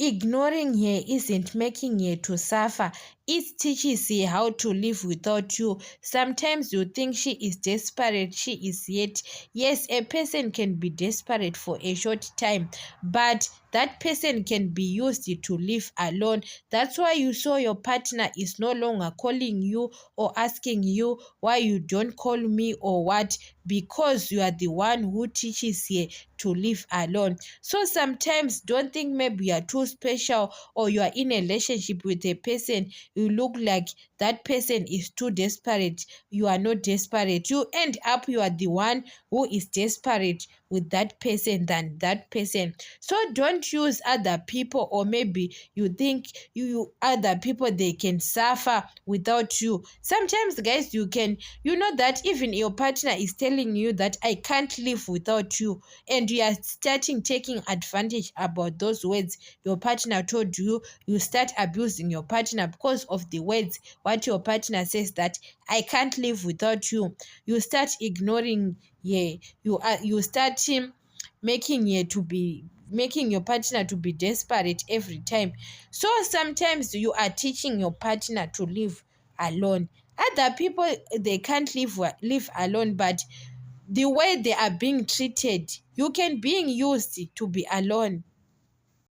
ignoring her isn't making her to suffer. It teaches her how to live without you. Sometimes you think she is desperate, she is yet. Yes, a person can be desperate for a short time, but that person can be used to live alone. That's why you saw your partner is no longer calling you or asking you why you don't call me or what, because you are the one who teaches her to live alone. So sometimes don't think maybe you are too special or you are in a relationship with a person. You look like that person is too desperate. You are not desperate. You end up you are the one who is desperate with that person than that person. So don't use other people, or maybe you think you other people they can suffer without you. Sometimes guys, you know that even your partner is telling you that I can't live without you, and you are starting taking advantage about those words your partner told you. You start abusing your partner because of the words what your partner says, that I can't live without you. You start ignoring, yeah, you start making your partner to be desperate every time. So sometimes you are teaching your partner to live alone. Other people, they can't live alone, but the way they are being treated, you can being used to be alone.